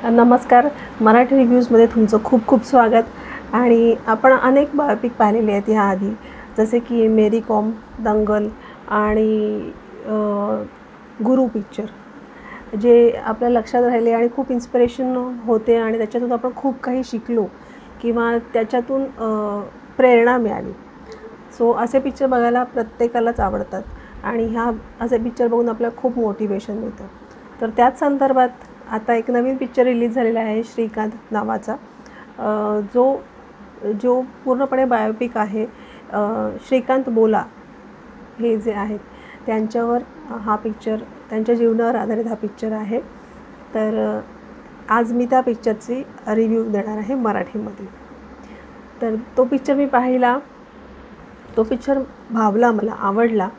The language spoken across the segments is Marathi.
नमस्कार. मराठी रिव्ह्यूजमध्ये तुमचं खूप खूप स्वागत. आणि आपण अनेक बायोपिक पाहिलेले आहेत ह्याआधी, जसे की मेरी कॉम, दंगल आणि गुरु पिक्चर, जे आपल्या लक्षात राहिले आणि खूप इन्स्पिरेशन होते आणि त्याच्यातून आपण खूप काही शिकलो किंवा त्याच्यातून प्रेरणा मिळाली. सो असे पिक्चर बघायला प्रत्येकालाच आवडतात आणि असे पिक्चर बघून आपल्याला खूप मोटिवेशन मिळतं. तर त्याच संदर्भात आता एक नवीन पिक्चर रिलीज झालेला आहे श्रीकांत नावाचा, जो पूर्णपणे बायोपिक आहे. श्रीकांत बोला हे जे आहेत त्यांच्यावर हा पिक्चर, त्यांच्या जीवनावर आधारित हा पिक्चर आहे. तर आज मी त्या पिक्चरची रिव्ह्यू देणार आहे मराठीमध्ये. तर तो पिक्चर मी पाहिला, तो पिक्चर भावला, मला आवडला.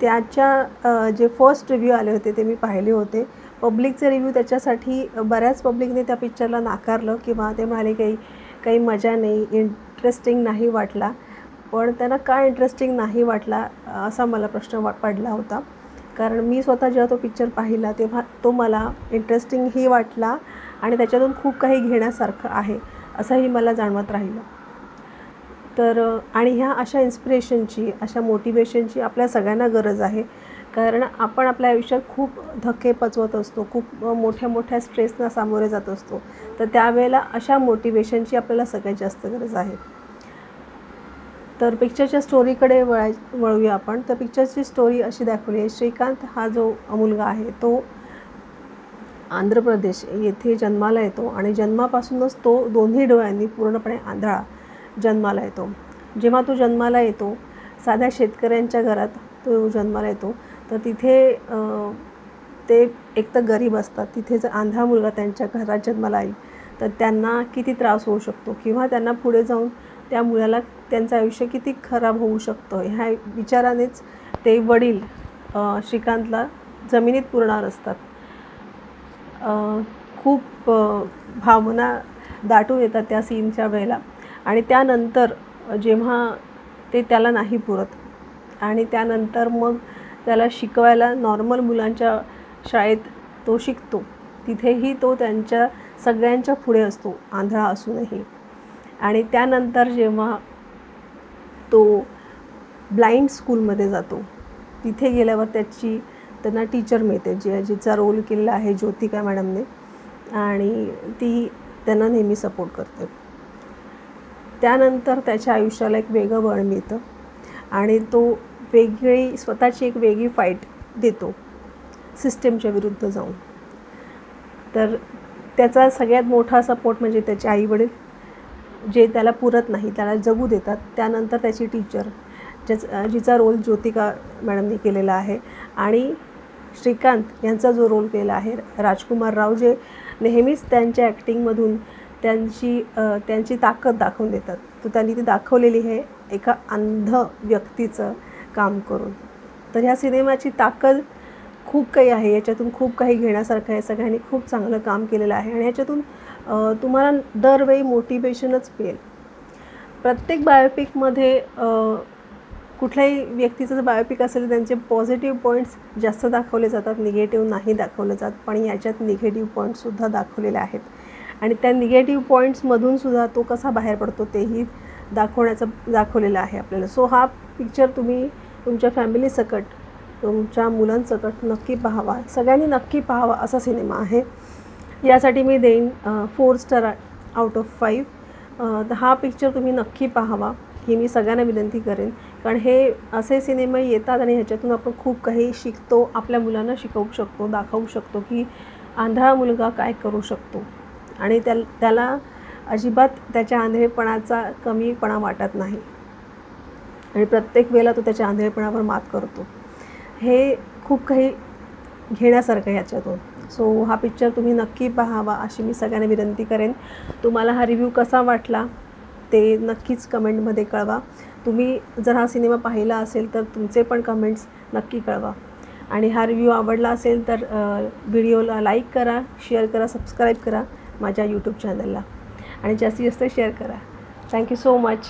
त्याच्या जे फर्स्ट रिव्ह्यू आले होते ते मी पाहिले होते. पब्लिकचे रिव्ह्यू त्याच्यासाठी बऱ्याच पब्लिकने त्या पिक्चरला नाकारलं किंवा ते म्हणाले काही मजा नाही, इंटरेस्टिंग नाही वाटला. पण त्यांना काय इंटरेस्टिंग नाही वाटला असा मला प्रश्न पडला होता. कारण मी स्वतः जेव्हा तो पिक्चर पाहिला तेव्हा तो मला इंटरेस्टिंगही वाटला आणि त्याच्यातून खूप काही घेण्यासारखं आहे असंही मला जाणवत राहिलं. तर आणि ह्या अशा इन्स्पिरेशनची, अशा मोटिवेशनची आपल्या सगळ्यांना गरज आहे. कारण आपण आपल्या आयुष्यात खूप धक्के पचवत असतो, खूप मोठ्या मोठ्या स्ट्रेसना सामोरे जात असतो. तर त्यावेळेला अशा मोटिवेशनची आपल्याला सगळ्यात जास्त गरज आहे. तर पिक्चरच्या स्टोरीकडे वळूया आपण. तर पिक्चरची स्टोरी अशी दाखवली आहे. श्रीकांत हा जो मुलगा आहे तो आंध्र प्रदेश येथे जन्माला येतो आणि जन्मापासूनच तो दोन्ही डोळ्यांनी पूर्णपणे आंधळा जन्माला येतो. जेव्हा तो जन्माला येतो, साध्या शेतकऱ्यांच्या घरात तो जन्माला येतो. तर तिथे ते एकतर गरीब असतात. तिथे जर आंधळा मुलगा त्यांच्या घरात जन्माला येईल तर त्यांना किती त्रास होऊ शकतो किंवा त्यांना पुढे जाऊन त्या मुलाला त्यांचं आयुष्य किती खराब होऊ शकतं ह्या विचारानेच ते वडील श्रीकांतला जमिनीत पुरणार असतात. खूप भावना दाटून येतात त्या सीनच्या वेळेला. आणि त्यानंतर जेव्हा ते त्याला नाही पुरत आणि त्यानंतर मग त्याला शिकवायला नॉर्मल मुलांच्या शाळेत तो शिकतो, तिथेही तो त्यांच्या सगळ्यांच्या पुढे असतो आंधळा असूनही. आणि त्यानंतर जेव्हा तो ब्लाइंड स्कूलमध्ये जातो, तिथे गेल्यावर त्यांना टीचर मिळते जिचा रोल केलेला आहे ज्योतिका मॅडमने आणि ती त्यांना नेहमी सपोर्ट करते. त्यानंतर त्याच्या आयुष्याला एक वेगळं वळण मिळतं आणि तो स्वतःची एक वेगळी फाईट देतो सिस्टमच्या विरुद्ध जाऊन. तर त्याचा सगळ्यात मोठा सपोर्ट म्हणजे त्याचे आईवडील, जे त्याला पुरत नाही, त्याला जगू देतात. त्यानंतर त्याची टीचर जिचा रोल ज्योतिका मॅडमने केलेला आहे आणि श्रीकांत यांचा जो रोल केलेला आहे राजकुमार राव, जे नेहमीच त्यांच्या ॲक्टिंगमधून त्यांची ताकद दाखवून देतात. तर त्यांनी ती दाखवलेली आहे एका अंध व्यक्तीचं काम करून. तर ह्या सिनेमाची ताकद खूप काही आहे, याच्यातून खूप काही घेण्यासारखं आहे. सगळ्यांनी खूप चांगलं काम केलेलं आहे आणि ह्याच्यातून तुम्हाला दरवेळी मोटिवेशनच मिळेल. प्रत्येक बायोपिकमध्ये कुठल्याही व्यक्तीचं जर बायोपिक असेल तर त्यांचे पॉझिटिव्ह पॉईंट्स जास्त दाखवले जातात, निगेटिव्ह नाही दाखवले जात. पण याच्यात निगेटिव्ह पॉईंट्ससुद्धा दाखवलेले आहेत आणि त्या निगेटिव्ह पॉईंट्समधूनसुद्धा तो कसा बाहेर पडतो तेही दाखवलेलं आहे आपल्याला. सो हा पिक्चर तुम्ही तुमच्या फॅमिलीसकट, तुमच्या मुलांसकट नक्की पाहावा, सगळ्यांनी नक्की पाहावा असा सिनेमा आहे. यासाठी मी देईन 4 स्टार आउट ऑफ 5. हा पिक्चर तुम्ही नक्की पाहावा ही मी सगळ्यांना विनंती करेन. कारण हे असे सिनेमे येतात आणि ह्याच्यातून आपण खूप काही शिकतो, आपल्या मुलांना शिकवू शकतो, दाखवू शकतो की आंधळा मुलगा काय करू शकतो आणि त्याला अजिबात त्याच्या आंधळेपणाचा कमीपणा वाटत नाही आणि प्रत्येक वेळेला तो त्याच्या आंधळेपणावर मात करतो. हे खूप काही घेण्यासारखं ह्याच्यातून. सो हा पिक्चर तुम्ही नक्की पाहावा अशी मी सगळ्यांना विनंती करेन. तुम्हाला हा रिव्ह्यू कसा वाटला ते नक्कीच कमेंटमध्ये कळवा. तुम्ही जर हा सिनेमा पाहिला असेल तर तुमचे पण कमेंट्स नक्की कळवा. आणि हा रिव्ह्यू आवडला असेल तर व्हिडिओला लाईक करा, शेअर करा, सबस्क्राईब करा माझ्या यूट्यूब चॅनलला आणि जास्तीत जास्त शेअर करा. Thank you so much.